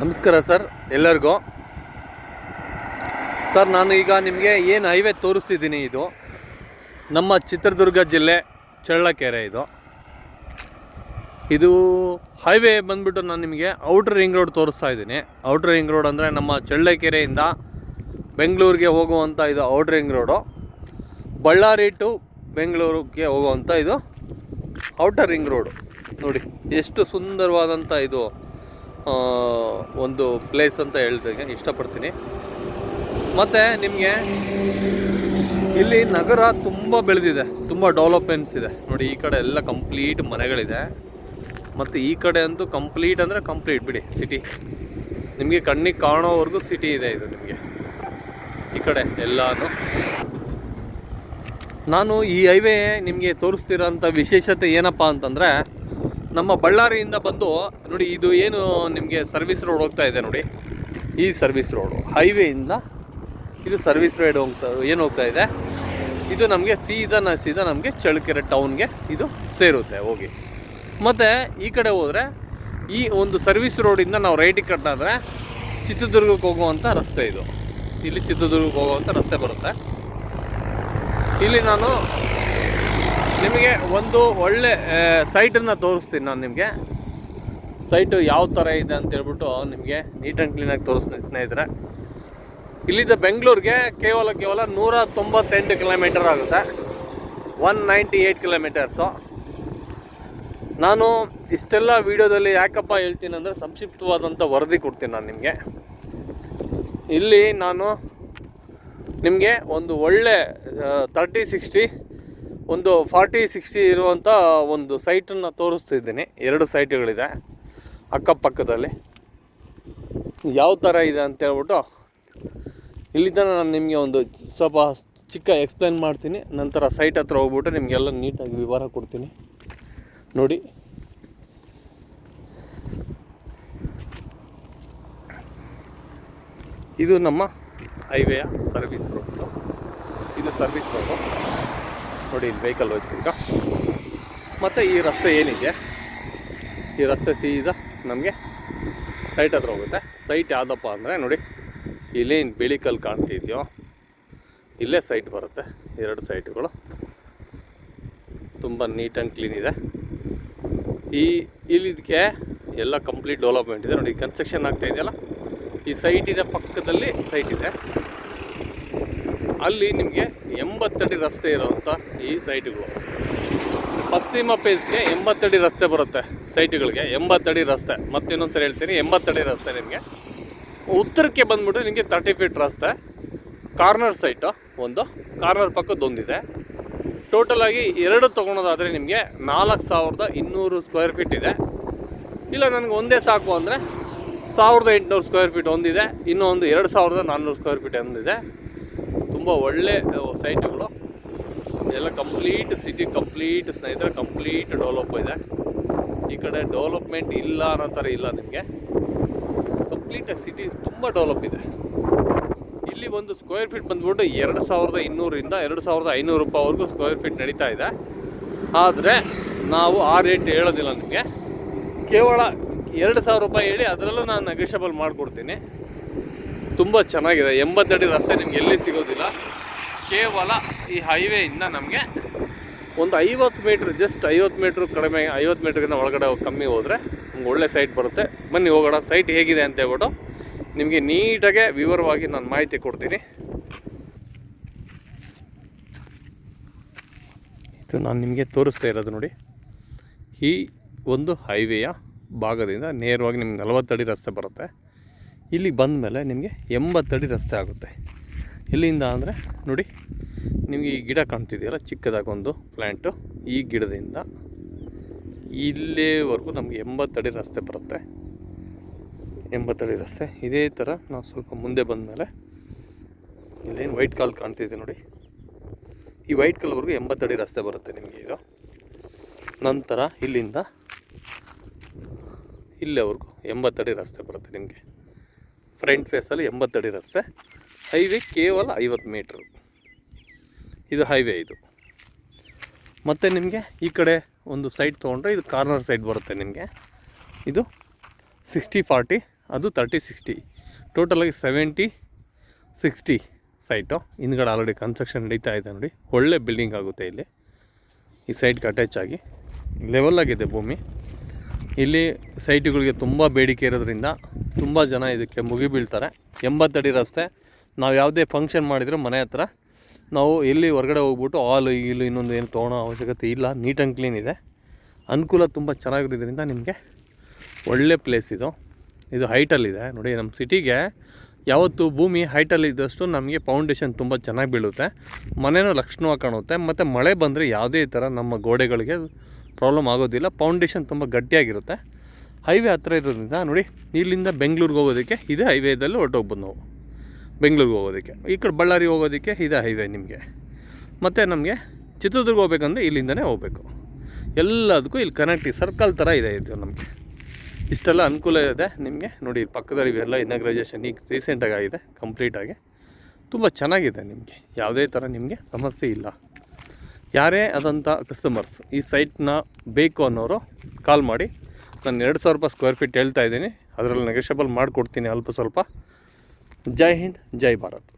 ನಮಸ್ಕಾರ ಸರ್ ಎಲ್ಲರಿಗೂ. ಸರ್ ನಾನು ಈಗ ನಿಮಗೆ ಏನು ಹೈವೇ ತೋರಿಸ್ತಿದ್ದೀನಿ, ಇದು ನಮ್ಮ ಚಿತ್ರದುರ್ಗ ಜಿಲ್ಲೆ ಚಳ್ಳಕೆರೆ. ಇದು ಹೈವೇ ಬಂದ್ಬಿಟ್ಟು ನಾನು ನಿಮಗೆ ಔಟ್ರ್ ರಿಂಗ್ ರೋಡ್ ತೋರಿಸ್ತಾ ಇದ್ದೀನಿ. ಔಟ್ರ್ ರಿಂಗ್ ರೋಡ್ ಅಂದರೆ ನಮ್ಮ ಚಳ್ಳಕೆರೆಯಿಂದ ಬೆಂಗಳೂರಿಗೆ ಹೋಗುವಂಥ ಇದು ಔಟ್ರ್ ರಿಂಗ್ ರೋಡು. ಬಳ್ಳಾರಿ ಟು ಬೆಂಗಳೂರಿಗೆ ಹೋಗುವಂಥ ಇದು ಔಟರ್ ರಿಂಗ್ ರೋಡು. ನೋಡಿ ಎಷ್ಟು ಸುಂದರವಾದಂಥ ಇದು ಒಂದು ಪ್ಲೇಸ್ ಅಂತ ಹೇಳ್ತೀನಿ, ಇಷ್ಟಪಡ್ತೀನಿ. ಮತ್ತು ನಿಮಗೆ ಇಲ್ಲಿ ನಗರ ತುಂಬ ಬೆಳೆದಿದೆ, ತುಂಬ ಡೆವಲಪ್ಮೆಂಟ್ಸ್ ಇದೆ. ನೋಡಿ ಈ ಕಡೆ ಎಲ್ಲ ಕಂಪ್ಲೀಟ್ ಮನೆಗಳಿದೆ, ಮತ್ತು ಈ ಕಡೆ ಅಂತೂ ಕಂಪ್ಲೀಟ್ ಅಂದರೆ ಕಂಪ್ಲೀಟ್ ಬಿಡಿ ಸಿಟಿ. ನಿಮಗೆ ಕಣ್ಣಿಗೆ ಕಾಣೋವರೆಗೂ ಸಿಟಿ ಇದೆ ಇದು ನಿಮಗೆ ಈ ಕಡೆ ಎಲ್ಲಾನು. ನಾನು ಈ ಹೈವೇ ನಿಮಗೆ ತೋರಿಸ್ತಿರೋಂಥ ವಿಶೇಷತೆ ಏನಪ್ಪ ಅಂತಂದರೆ, ನಮ್ಮ ಬಳ್ಳಾರಿಯಿಂದ ಬಂದು ನೋಡಿ ಇದು ಏನು ನಿಮಗೆ ಸರ್ವಿಸ್ ರೋಡ್ ಹೋಗ್ತಾ ಇದೆ ನೋಡಿ, ಈ ಸರ್ವಿಸ್ ರೋಡು ಹೈವೇಯಿಂದ ಇದು ಸರ್ವಿಸ್ ರೋಡ್ ಹೋಗ್ತಾ ಇದೆ. ಇದು ನಮಗೆ ಸೀದಾ ನಮಗೆ ಚಳ್ಳಕೆರೆ ಟೌನ್ಗೆ ಇದು ಸೇರುತ್ತೆ ಹೋಗಿ. ಮತ್ತು ಈ ಕಡೆ ಹೋದರೆ ಈ ಒಂದು ಸರ್ವಿಸ್ ರೋಡಿಂದ ನಾವು ರೈಟಿಗೆ ಕಟ್ಟಾದರೆ ಚಿತ್ರದುರ್ಗಕ್ಕೆ ಹೋಗುವಂಥ ರಸ್ತೆ ಇದು. ಇಲ್ಲಿ ಚಿತ್ರದುರ್ಗಕ್ಕೆ ಹೋಗುವಂಥ ರಸ್ತೆ ಬರುತ್ತೆ. ಇಲ್ಲಿ ನಾನು ನಿಮಗೆ ಒಂದು ಒಳ್ಳೆ ಸೈಟನ್ನು ತೋರಿಸ್ತೀನಿ. ನಾನು ನಿಮಗೆ ಸೈಟು ಯಾವ ಥರ ಇದೆ ಅಂತ ಹೇಳ್ಬಿಟ್ಟು ನಿಮಗೆ ನೀಟ್ ಆ್ಯಂಡ್ ಕ್ಲೀನಾಗಿ ತೋರಿಸ್ತೀನಿ ಸ್ನೇಹಿತರೆ. ಇಲ್ಲಿಂದ ಬೆಂಗಳೂರಿಗೆ ಕೇವಲ 198 ಕಿಲೋಮೀಟರ್ ಆಗುತ್ತೆ, 198 ಕಿಲೋಮೀಟರ್ಸು. ನಾನು ಇಷ್ಟೆಲ್ಲ ವೀಡಿಯೋದಲ್ಲಿ ಯಾಕಪ್ಪ ಹೇಳ್ತೀನಿ ಅಂದರೆ, ಸಂಕ್ಷಿಪ್ತವಾದಂಥ ವರದಿ ಕೊಡ್ತೀನಿ ನಾನು ನಿಮಗೆ. ಇಲ್ಲಿ ನಾನು ನಿಮಗೆ ಒಂದು ಒಳ್ಳೆ 30-60 ಒಂದು 40-60 ಇರುವಂಥ ಒಂದು ಸೈಟನ್ನು ತೋರಿಸ್ತಿದ್ದೀನಿ. 2 ಸೈಟುಗಳಿದೆ ಅಕ್ಕಪಕ್ಕದಲ್ಲಿ. ಯಾವ ಥರ ಇದೆ ಅಂತ ಹೇಳ್ಬಿಟ್ಟು ಇಲ್ಲಿಂದ ನಾನು ನಿಮಗೆ ಒಂದು ಸ್ವಲ್ಪ ಚಿಕ್ಕ ಎಕ್ಸ್ಪ್ಲೇನ್ ಮಾಡ್ತೀನಿ. ನಂತರ ಸೈಟ್ ಹತ್ರ ಹೋಗ್ಬಿಟ್ಟು ನಿಮಗೆಲ್ಲ ನೀಟಾಗಿ ವಿವರ ಕೊಡ್ತೀನಿ. ನೋಡಿ ಇದು ನಮ್ಮ ಹೈವೇಯ ಸರ್ವಿಸ್ ರೋಡು. ಇದು ಸರ್ವಿಸ್ ರೋಡು ನೋಡಿ, ಇಲ್ಲಿ ವೆಹಿಕಲ್ ಹೋಯ್ತು ಈಗ. ಮತ್ತು ಈ ರಸ್ತೆ ಏನಿದೆ, ಈ ರಸ್ತೆ ಸೀದಾ ನಮಗೆ ಸೈಟ್ ಹತ್ರ ಹೋಗುತ್ತೆ. ಸೈಟ್ ಯಾವುದಪ್ಪ ಅಂದರೆ ನೋಡಿ, ಇಲ್ಲೇನು ಬಿಳಿ ಕಲ್ಲು ಕಾಣ್ತಿದೆಯೋ ಇಲ್ಲೇ ಸೈಟ್ ಬರುತ್ತೆ. 2 ಸೈಟುಗಳು ತುಂಬ ನೀಟ್ ಆ್ಯಂಡ್ ಕ್ಲೀನ್ ಇದೆ. ಇಲ್ಲಿದಕ್ಕೆ ಎಲ್ಲ ಕಂಪ್ಲೀಟ್ ಡೆವಲಪ್ಮೆಂಟ್ ಇದೆ. ನೋಡಿ ಕನ್ಸ್ಟ್ರಕ್ಷನ್ ಆಗ್ತಾ ಇದೆಯಲ್ಲ, ಈ ಸೈಟ್ ಇದೆ, ಪಕ್ಕದಲ್ಲಿ ಸೈಟ್ ಇದೆ. ಅಲ್ಲಿ ನಿಮಗೆ 80 ಅಡಿ ರಸ್ತೆ ಇರೋವಂಥ ಈ ಸೈಟುಗಳು. ಪಶ್ಚಿಮ ಫೇಸ್ಗೆ 80 ಅಡಿ ರಸ್ತೆ ಬರುತ್ತೆ ಸೈಟುಗಳಿಗೆ, 80 ಅಡಿ ರಸ್ತೆ. ಮತ್ತಿನ್ನೊಂದು ಸರಿ ಹೇಳ್ತೀನಿ, 80 ಅಡಿ ರಸ್ತೆ. ನಿಮಗೆ ಉತ್ತರಕ್ಕೆ ಬಂದ್ಬಿಟ್ಟು ನಿಮಗೆ 30 ಫೀಟ್ ರಸ್ತೆ. ಕಾರ್ನರ್ ಸೈಟು ಒಂದು, ಕಾರ್ನರ್ ಪಕ್ಕದೊಂದಿದೆ. ಟೋಟಲಾಗಿ 2 ತೊಗೊಳೋದಾದರೆ ನಿಮಗೆ 4200 ಸ್ಕ್ವೇರ್ ಫೀಟ್ ಇದೆ. ಇಲ್ಲ ನನಗೆ ಒಂದೇ ಸಾಕು ಅಂದರೆ 1800 ಸ್ಕ್ವೇರ್ ಫೀಟ್ ಒಂದಿದೆ, ಇನ್ನೂ ಒಂದು 2400 ಸ್ಕ್ವೇರ್ ಫೀಟ್ ಒಂದಿದೆ. ತುಂಬ ಒಳ್ಳೆ ಸೈಟುಗಳು ಎಲ್ಲ. ಕಂಪ್ಲೀಟ್ ಸಿಟಿ ಕಂಪ್ಲೀಟ್ ಸ್ನೇಹಿತರೆ, ಕಂಪ್ಲೀಟ್ ಡೆವಲಪ್ ಇದೆ. ಈ ಕಡೆ ಡೆವಲಪ್ಮೆಂಟ್ ಇಲ್ಲ ಅನ್ನೋ ಥರ ಇಲ್ಲ, ನಿಮಗೆ ಕಂಪ್ಲೀಟಾಗಿ ಸಿಟಿ ತುಂಬ ಡೆವಲಪ್ ಇದೆ. ಇಲ್ಲಿ ಒಂದು ಸ್ಕ್ವೇರ್ ಫೀಟ್ ಬಂದ್ಬಿಟ್ಟು 2200ರಿಂದ 2500 ರೂಪಾಯಿವರೆಗೂ ಸ್ಕ್ವೇರ್ ಫೀಟ್ ನಡೀತಾ ಇದೆ. ಆದರೆ ನಾವು ಆ ರೇಟ್ ಹೇಳೋದಿಲ್ಲ ನಿಮಗೆ, ಕೇವಲ 2000 ರೂಪಾಯಿ ಹೇಳಿ ಅದರಲ್ಲೂ ನಾನು ನೆಗೋಷಿಯಬಲ್ ಮಾಡಿಕೊಡ್ತೀನಿ. ತುಂಬ ಚೆನ್ನಾಗಿದೆ. 80 ಅಡಿ ರಸ್ತೆ ನಿಮ್ಗೆ ಎಲ್ಲಿ ಸಿಗೋದಿಲ್ಲ. ಕೇವಲ ಈ ಹೈವೇಯಿಂದ ನಮಗೆ ಒಂದು 50 ಮೀಟ್ರ್, ಜಸ್ಟ್ 50 ಮೀಟ್ರ್ ಕಡಿಮೆ, 50 ಮೀಟ್ರಿಗಿಂತ ಒಳಗಡೆ ಕಮ್ಮಿ ಹೋದರೆ ನಮ್ಗೆ ಒಳ್ಳೆ ಸೈಟ್ ಬರುತ್ತೆ. ಬನ್ನಿ ಹೋಗೋಣ, ಸೈಟ್ ಹೇಗಿದೆ ಅಂತ ಹೇಳ್ಬಿಟ್ಟು ನಿಮಗೆ ನೀಟಾಗೆ ವಿವರವಾಗಿ ನಾನು ಮಾಹಿತಿ ಕೊಡ್ತೀನಿ. ಇದು ನಾನು ನಿಮಗೆ ತೋರಿಸ್ತಾ ಇರೋದು ನೋಡಿ, ಈ ಒಂದು ಹೈವೇಯ ಭಾಗದಿಂದ ನೇರವಾಗಿ ನಿಮ್ಗೆ 40 ಅಡಿ ರಸ್ತೆ ಬರುತ್ತೆ. ಇಲ್ಲಿ ಬಂದ ಮೇಲೆ ನಿಮಗೆ 80 ಅಡಿ ರಸ್ತೆ ಆಗುತ್ತೆ. ಎಲ್ಲಿಂದ ಅಂದರೆ ನೋಡಿ, ನಿಮಗೆ ಈ ಗಿಡ ಕಾಣ್ತಿದೆಯಲ್ಲ ಚಿಕ್ಕದಾಗಿ ಒಂದು ಪ್ಲ್ಯಾಂಟು, ಈ ಗಿಡದಿಂದ ಇಲ್ಲಿವರೆಗೂ ನಮಗೆ 80 ಅಡಿ ರಸ್ತೆ ಬರುತ್ತೆ. 80 ಅಡಿ ರಸ್ತೆ. ಇದೇ ಥರ ನಾವು ಸ್ವಲ್ಪ ಮುಂದೆ ಬಂದ ಮೇಲೆ ಇಲ್ಲೇನು ವೈಟ್ ಕಲ್ ಕಾಣ್ತಿದೆ ನೋಡಿ, ಈ ವೈಟ್ ಕಲ್ವರೆಗೂ 80 ಅಡಿ ರಸ್ತೆ ಬರುತ್ತೆ ನಿಮಗೆ ಇದು. ನಂತರ ಇಲ್ಲಿಂದ ಇಲ್ಲಿವರೆಗೂ 80 ಅಡಿ ರಸ್ತೆ ಬರುತ್ತೆ ನಿಮಗೆ. ಫ್ರಂಟ್ ಫೇಸಲ್ಲಿ 80 ಅಡಿ ರಸ್ತೆ. ಹೈವೇ ಕೇವಲ 50 ಮೀಟ್ರು. ಇದು ಹೈವೇ ಇದು. ಮತ್ತು ನಿಮಗೆ ಈ ಕಡೆ ಒಂದು ಸೈಟ್ ತೊಗೊಂಡ್ರೆ ಇದು ಕಾರ್ನರ್ ಸೈಟ್ ಬರುತ್ತೆ ನಿಮಗೆ. ಇದು 60-40 ಅದು 30-60, ಟೋಟಲಾಗಿ 70-60 ಸೈಟು. ಹಿಂದ್ಗಡೆ ಆಲ್ರೆಡಿ ಕನ್ಸ್ಟ್ರಕ್ಷನ್ ನಡೀತಾ ಇದೆ ನೋಡಿ. ಒಳ್ಳೆ ಬಿಲ್ಡಿಂಗ್ ಆಗುತ್ತೆ ಇಲ್ಲಿ. ಈ ಸೈಟ್ಗೆ ಅಟ್ಯಾಚ್ ಆಗಿ ಲೆವೆಲ್ಲಾಗಿದೆ ಭೂಮಿ. ಇಲ್ಲಿ ಸೈಟುಗಳಿಗೆ ತುಂಬ ಬೇಡಿಕೆ ಇರೋದ್ರಿಂದ ತುಂಬ ಜನ ಇದಕ್ಕೆ ಮುಗಿಬೀಳ್ತಾರೆ. 80 ಅಡಿ ರಸ್ತೆ. ನಾವು ಯಾವುದೇ ಫಂಕ್ಷನ್ ಮಾಡಿದರೂ ಮನೆ ಹತ್ರ ನಾವು ಎಲ್ಲಿ ಹೊರಗಡೆ ಹೋಗ್ಬಿಟ್ಟು ಹಾಲು ಇಲ್ಲಿ ಇನ್ನೊಂದು ಏನು ತೊಗೊಳೋ ಅವಶ್ಯಕತೆ ಇಲ್ಲ. ನೀಟ್ ಆ್ಯಂಡ್ ಕ್ಲೀನ್ ಇದೆ. ಅನುಕೂಲ ತುಂಬ ಚೆನ್ನಾಗಿರೋದ್ರಿಂದ ನಿಮಗೆ ಒಳ್ಳೆ ಪ್ಲೇಸ್ ಇದು. ಇದು ಹೈಟಲ್ಲಿದೆ ನೋಡಿ. ನಮ್ಮ ಸಿಟಿಗೆ ಯಾವತ್ತು ಭೂಮಿ ಹೈಟಲ್ಲಿದ್ದಷ್ಟು ನಮಗೆ ಫೌಂಡೇಶನ್ ತುಂಬ ಚೆನ್ನಾಗಿ ಬೀಳುತ್ತೆ, ಮನೆಯೂ ಲಕ್ಷಣವಾಗಿ ಕಾಣುತ್ತೆ. ಮತ್ತು ಮಳೆ ಬಂದರೆ ಯಾವುದೇ ಥರ ನಮ್ಮ ಗೋಡೆಗಳಿಗೆ ಪ್ರಾಬ್ಲಮ್ ಆಗೋದಿಲ್ಲ. ಫೌಂಡೇಶನ್ ತುಂಬ ಗಟ್ಟಿಯಾಗಿರುತ್ತೆ. ಹೈವೇ ಹತ್ತಿರ ಇರೋದ್ರಿಂದ ನೋಡಿ, ಇಲ್ಲಿಂದ ಬೆಂಗಳೂರಿಗೆ ಹೋಗೋದಕ್ಕೆ ಇದೇ ಹೈವೇದಲ್ಲಿ ಹೊರಟೋಗ್ಬೋದು ನಾವು. ಬೆಂಗಳೂರಿಗೆ ಹೋಗೋದಕ್ಕೆ ಈ ಕಡೆ ಬಳ್ಳಾರಿ ಹೋಗೋದಕ್ಕೆ ಇದೇ ಹೈವೇ ನಿಮಗೆ. ಮತ್ತು ನಮಗೆ ಚಿತ್ರದುರ್ಗ ಹೋಗ್ಬೇಕಂದ್ರೆ ಇಲ್ಲಿಂದನೇ ಹೋಗಬೇಕು. ಎಲ್ಲದಕ್ಕೂ ಇಲ್ಲಿ ಕನೆಕ್ಟಿವ್ ಸರ್ಕಲ್ ಥರ ಇದೆ ಇದು ನಮಗೆ. ಇಷ್ಟೆಲ್ಲ ಅನುಕೂಲ ಇದೆ ನಿಮಗೆ ನೋಡಿ. ಪಕ್ಕದಲ್ಲಿ ಇವೆಲ್ಲ ಇನಾಗ್ರೈಜೇಷನ್ ಈಗ ರೀಸೆಂಟಾಗಿ ಆಗಿದೆ ಕಂಪ್ಲೀಟಾಗಿ. ತುಂಬ ಚೆನ್ನಾಗಿದೆ. ನಿಮಗೆ ಯಾವುದೇ ಥರ ನಿಮಗೆ ಸಮಸ್ಯೆ ಇಲ್ಲ. ಯಾರೇ ಆದಂಥ ಕಸ್ಟಮರ್ಸ್ ಈ ಸೈಟ್ನ ಬೇಕು ಅನ್ನೋರು ಕಾಲ್ ಮಾಡಿ. ನಾನು 2,000 ರೂಪಾಯಿ ಸ್ಕ್ವೇರ್ ಫೀಟ್ ಹೇಳ್ತಾ ಇದ್ದೀನಿ. ಅದರಲ್ಲಿ ನೆಗೋಷಿಯಬಲ್ ಮಾಡಿಕೊಡ್ತೀನಿ ಅಲ್ಪ ಸ್ವಲ್ಪ. ಜೈ ಹಿಂದ್, ಜೈ ಭಾರತ್.